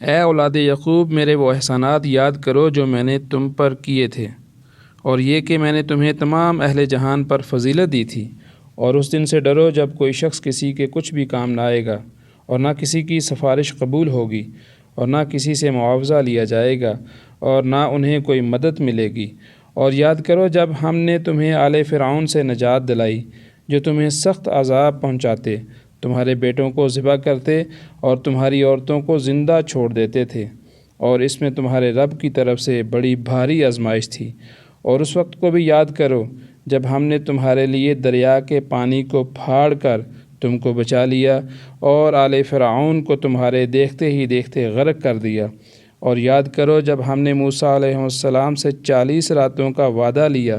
اے اولاد یعقوب، میرے وہ احسانات یاد کرو جو میں نے تم پر کیے تھے، اور یہ کہ میں نے تمہیں تمام اہل جہان پر فضیلت دی تھی۔ اور اس دن سے ڈرو جب کوئی شخص کسی کے کچھ بھی کام نہ آئے گا، اور نہ کسی کی سفارش قبول ہوگی، اور نہ کسی سے معاوضہ لیا جائے گا، اور نہ انہیں کوئی مدد ملے گی۔ اور یاد کرو جب ہم نے تمہیں آل فرعون سے نجات دلائی، جو تمہیں سخت عذاب پہنچاتے، تمہارے بیٹوں کو ذبح کرتے اور تمہاری عورتوں کو زندہ چھوڑ دیتے تھے، اور اس میں تمہارے رب کی طرف سے بڑی بھاری آزمائش تھی۔ اور اس وقت کو بھی یاد کرو جب ہم نے تمہارے لیے دریا کے پانی کو پھاڑ کر تم کو بچا لیا، اور آل فرعون کو تمہارے دیکھتے ہی دیکھتے غرق کر دیا۔ اور یاد کرو جب ہم نے موسیٰ علیہ السلام سے 40 راتوں کا وعدہ لیا،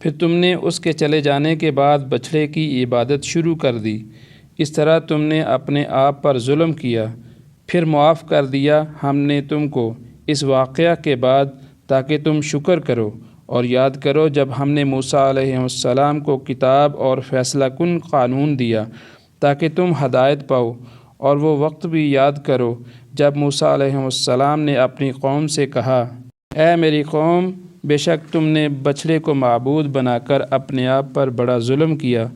پھر تم نے اس کے چلے جانے کے بعد بچھڑے کی عبادت شروع کر دی۔ اس طرح تم نے اپنے آپ پر ظلم کیا، پھر معاف کر دیا ہم نے تم کو اس واقعہ کے بعد تاکہ تم شکر کرو۔ اور یاد کرو جب ہم نے موسیٰ علیہ السلام کو کتاب اور فیصلہ کن قانون دیا تاکہ تم ہدایت پاؤ۔ اور وہ وقت بھی یاد کرو جب موسیٰ علیہ السلام نے اپنی قوم سے کہا، اے میری قوم، بے شک تم نے بچھڑے کو معبود بنا کر اپنے آپ پر بڑا ظلم کیا،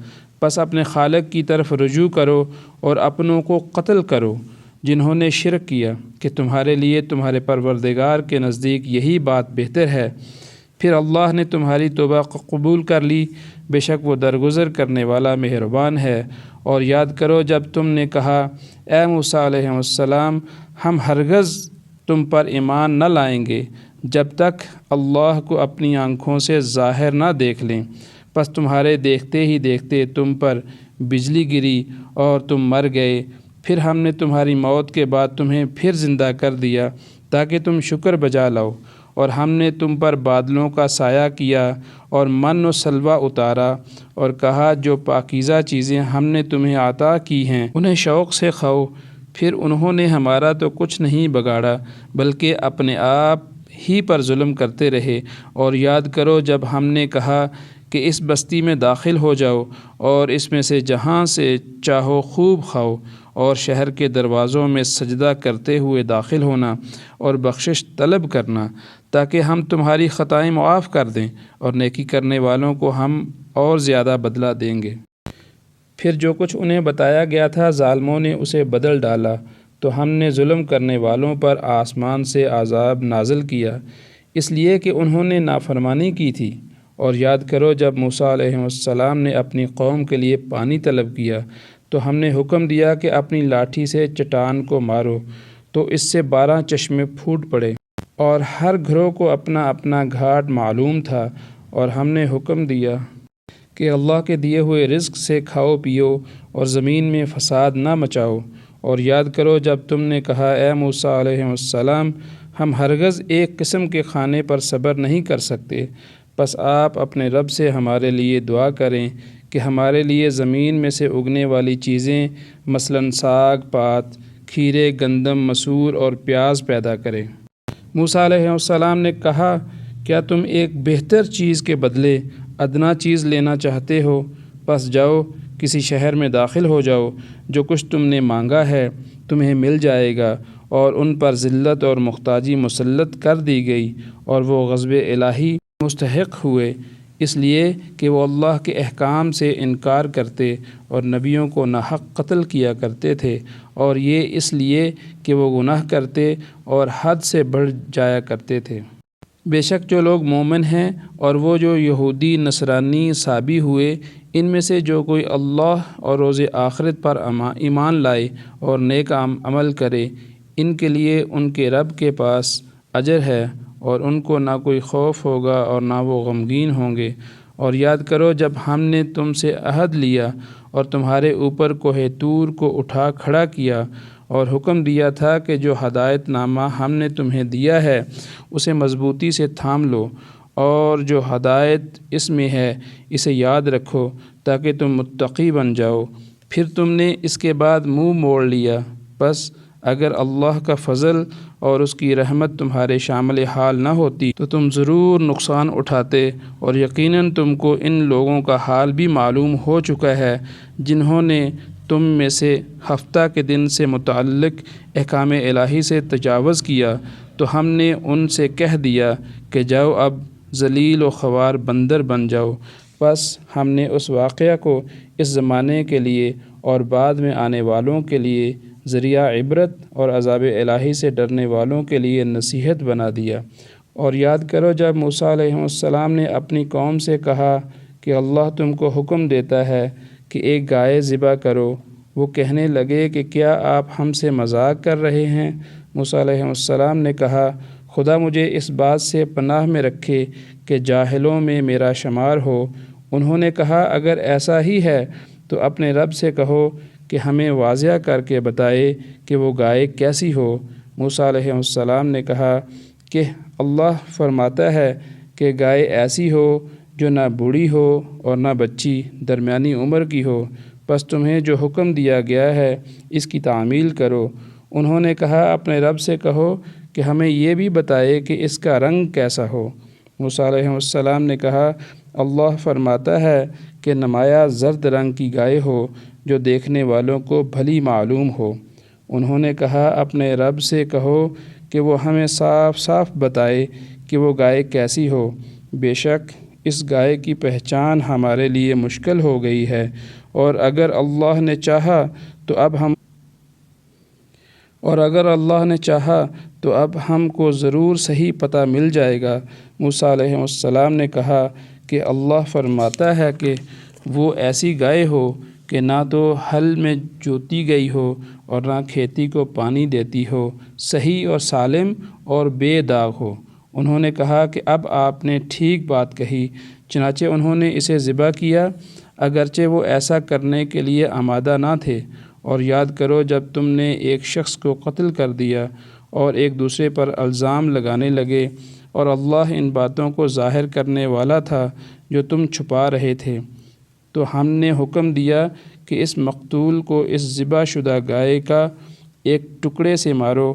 پس اپنے خالق کی طرف رجوع کرو اور اپنوں کو قتل کرو جنہوں نے شرک کیا، کہ تمہارے لیے تمہارے پروردگار کے نزدیک یہی بات بہتر ہے۔ پھر اللہ نے تمہاری توبہ قبول کر لی، بے شک وہ درگزر کرنے والا مہربان ہے۔ اور یاد کرو جب تم نے کہا، اے موسیٰ علیہ السلام، ہم ہرگز تم پر ایمان نہ لائیں گے جب تک اللہ کو اپنی آنکھوں سے ظاہر نہ دیکھ لیں۔ پس تمہارے دیکھتے ہی دیکھتے تم پر بجلی گری اور تم مر گئے، پھر ہم نے تمہاری موت کے بعد تمہیں پھر زندہ کر دیا تاکہ تم شکر بجا لاؤ۔ اور ہم نے تم پر بادلوں کا سایہ کیا اور من و سلوہ اتارا، اور کہا جو پاکیزہ چیزیں ہم نے تمہیں عطا کی ہیں انہیں شوق سے کھاؤ۔ پھر انہوں نے ہمارا تو کچھ نہیں بگاڑا بلکہ اپنے آپ ہی پر ظلم کرتے رہے۔ اور یاد کرو جب ہم نے کہا کہ اس بستی میں داخل ہو جاؤ اور اس میں سے جہاں سے چاہو خوب کھاؤ، اور شہر کے دروازوں میں سجدہ کرتے ہوئے داخل ہونا اور بخشش طلب کرنا تاکہ ہم تمہاری خطائیں معاف کر دیں، اور نیکی کرنے والوں کو ہم اور زیادہ بدلہ دیں گے۔ پھر جو کچھ انہیں بتایا گیا تھا ظالموں نے اسے بدل ڈالا، تو ہم نے ظلم کرنے والوں پر آسمان سے عذاب نازل کیا، اس لیے کہ انہوں نے نافرمانی کی تھی۔ اور یاد کرو جب موسیٰ علیہ السلام نے اپنی قوم کے لیے پانی طلب کیا، تو ہم نے حکم دیا کہ اپنی لاٹھی سے چٹان کو مارو، تو اس سے 12 چشمے پھوٹ پڑے، اور ہر گروہ کو اپنا اپنا گھاٹ معلوم تھا۔ اور ہم نے حکم دیا کہ اللہ کے دیے ہوئے رزق سے کھاؤ پیو اور زمین میں فساد نہ مچاؤ۔ اور یاد کرو جب تم نے کہا، اے موسیٰ علیہ السلام، ہم ہرگز ایک قسم کے کھانے پر صبر نہیں کر سکتے، پس آپ اپنے رب سے ہمارے لیے دعا کریں کہ ہمارے لیے زمین میں سے اگنے والی چیزیں مثلاً ساگ پات، کھیرے، گندم، مسور اور پیاز پیدا کرے۔ موسیٰ علیہ السلام نے کہا، کیا تم ایک بہتر چیز کے بدلے ادنا چیز لینا چاہتے ہو؟ پس جاؤ، کسی شہر میں داخل ہو جاؤ، جو کچھ تم نے مانگا ہے تمہیں مل جائے گا۔ اور ان پر ذلت اور محتاجی مسلط کر دی گئی، اور وہ غضب الہی مستحق ہوئے، اس لیے کہ وہ اللہ کے احکام سے انکار کرتے اور نبیوں کو ناحق قتل کیا کرتے تھے، اور یہ اس لیے کہ وہ گناہ کرتے اور حد سے بڑھ جایا کرتے تھے۔ بے شک جو لوگ مومن ہیں اور وہ جو یہودی نصرانی صابی ہوئے، ان میں سے جو کوئی اللہ اور روز آخرت پر ایمان لائے اور نیک عمل کرے، ان کے لیے ان کے رب کے پاس اجر ہے، اور ان کو نہ کوئی خوف ہوگا اور نہ وہ غمگین ہوں گے۔ اور یاد کرو جب ہم نے تم سے عہد لیا اور تمہارے اوپر کوہ طور کو اٹھا کھڑا کیا، اور حکم دیا تھا کہ جو ہدایت نامہ ہم نے تمہیں دیا ہے اسے مضبوطی سے تھام لو، اور جو ہدایت اس میں ہے اسے یاد رکھو تاکہ تم متقی بن جاؤ۔ پھر تم نے اس کے بعد منہ موڑ لیا، پس اگر اللہ کا فضل اور اس کی رحمت تمہارے شامل حال نہ ہوتی تو تم ضرور نقصان اٹھاتے، اور یقیناً تم کو ان لوگوں کا حال بھی معلوم ہو چکا ہے جنہوں نے تم میں سے ہفتہ کے دن سے متعلق احکام الہی سے تجاوز کیا تو ہم نے ان سے کہہ دیا کہ جاؤ اب ذلیل و خوار بندر بن جاؤ۔ بس ہم نے اس واقعہ کو اس زمانے کے لیے اور بعد میں آنے والوں کے لیے ذریعہ عبرت اور عذاب الہی سے ڈرنے والوں کے لیے نصیحت بنا دیا۔ اور یاد کرو جب موسیٰ علیہ السلام نے اپنی قوم سے کہا کہ اللہ تم کو حکم دیتا ہے کہ ایک گائے ذبح کرو، وہ کہنے لگے کہ کیا آپ ہم سے مذاق کر رہے ہیں؟ موسیٰ علیہ السلام نے کہا خدا مجھے اس بات سے پناہ میں رکھے کہ جاہلوں میں میرا شمار ہو۔ انہوں نے کہا اگر ایسا ہی ہے تو اپنے رب سے کہو کہ ہمیں واضح کر کے بتائے کہ وہ گائے کیسی ہو۔ موسیٰ علیہ السلام نے کہا کہ اللہ فرماتا ہے کہ گائے ایسی ہو جو نہ بوڑھی ہو اور نہ بچی، درمیانی عمر کی ہو، بس تمہیں جو حکم دیا گیا ہے اس کی تعمیل کرو۔ انہوں نے کہا اپنے رب سے کہو کہ ہمیں یہ بھی بتائے کہ اس کا رنگ کیسا ہو۔ موسیٰ علیہ السلام نے کہا اللہ فرماتا ہے کہ نمایاں زرد رنگ کی گائے ہو جو دیکھنے والوں کو بھلی معلوم ہو۔ انہوں نے کہا اپنے رب سے کہو کہ وہ ہمیں صاف صاف بتائے کہ وہ گائے کیسی ہو، بے شک اس گائے کی پہچان ہمارے لیے مشکل ہو گئی ہے، اور اگر اللہ نے چاہا تو اب ہم کو ضرور صحیح پتہ مل جائے گا۔ موسیٰ علیہ السلام نے کہا کہ اللہ فرماتا ہے کہ وہ ایسی گائے ہو کہ نہ تو ہل میں جوتی گئی ہو اور نہ کھیتی کو پانی دیتی ہو، صحیح اور سالم اور بے داغ ہو۔ انہوں نے کہا کہ اب آپ نے ٹھیک بات کہی، چنانچہ انہوں نے اسے ذبح کیا اگرچہ وہ ایسا کرنے کے لیے آمادہ نہ تھے۔ اور یاد کرو جب تم نے ایک شخص کو قتل کر دیا اور ایک دوسرے پر الزام لگانے لگے اور اللہ ان باتوں کو ظاہر کرنے والا تھا جو تم چھپا رہے تھے، تو ہم نے حکم دیا کہ اس مقتول کو اس ذبح شدہ گائے کا ایک ٹکڑے سے مارو۔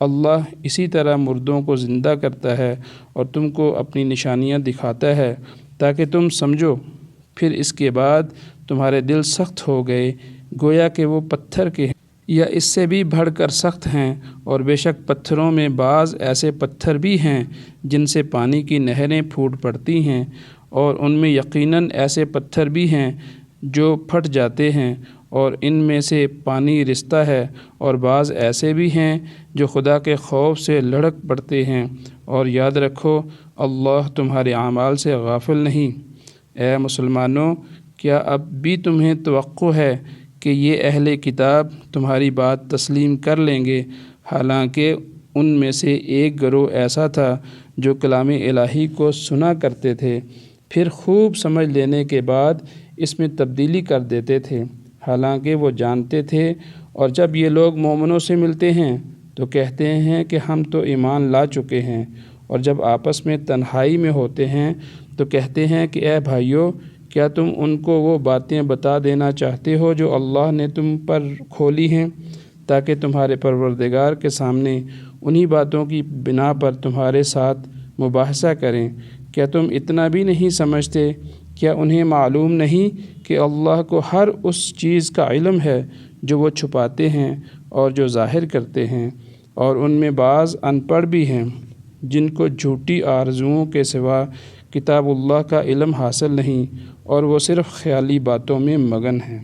اللہ اسی طرح مردوں کو زندہ کرتا ہے اور تم کو اپنی نشانیاں دکھاتا ہے تاکہ تم سمجھو۔ پھر اس کے بعد تمہارے دل سخت ہو گئے گویا کہ وہ پتھر کے ہیں یا اس سے بھی بڑھ کر سخت ہیں، اور بے شک پتھروں میں بعض ایسے پتھر بھی ہیں جن سے پانی کی نہریں پھوٹ پڑتی ہیں، اور ان میں یقیناً ایسے پتھر بھی ہیں جو پھٹ جاتے ہیں اور ان میں سے پانی رستا ہے، اور بعض ایسے بھی ہیں جو خدا کے خوف سے لڑھک پڑتے ہیں۔ اور یاد رکھو اللہ تمہارے اعمال سے غافل نہیں۔ اے مسلمانوں، کیا اب بھی تمہیں توقع ہے کہ یہ اہل کتاب تمہاری بات تسلیم کر لیں گے، حالانکہ ان میں سے ایک گروہ ایسا تھا جو کلام الہی کو سنا کرتے تھے، پھر خوب سمجھ لینے کے بعد اس میں تبدیلی کر دیتے تھے، حالانکہ وہ جانتے تھے، اور جب یہ لوگ مومنوں سے ملتے ہیں تو کہتے ہیں کہ ہم تو ایمان لا چکے ہیں، اور جب آپس میں تنہائی میں ہوتے ہیں تو کہتے ہیں کہ اے بھائیو، کیا تم ان کو وہ باتیں بتا دینا چاہتے ہو جو اللہ نے تم پر کھولی ہیں، تاکہ تمہارے پروردگار کے سامنے انہی باتوں کی بنا پر تمہارے ساتھ مباحثہ کریں؟ کیا تم اتنا بھی نہیں سمجھتے؟ کیا انہیں معلوم نہیں کہ اللہ کو ہر اس چیز کا علم ہے جو وہ چھپاتے ہیں اور جو ظاہر کرتے ہیں؟ اور ان میں بعض ان پڑھ بھی ہیں جن کو جھوٹی آرزوؤں کے سوا کتاب اللہ کا علم حاصل نہیں، اور وہ صرف خیالی باتوں میں مگن ہیں۔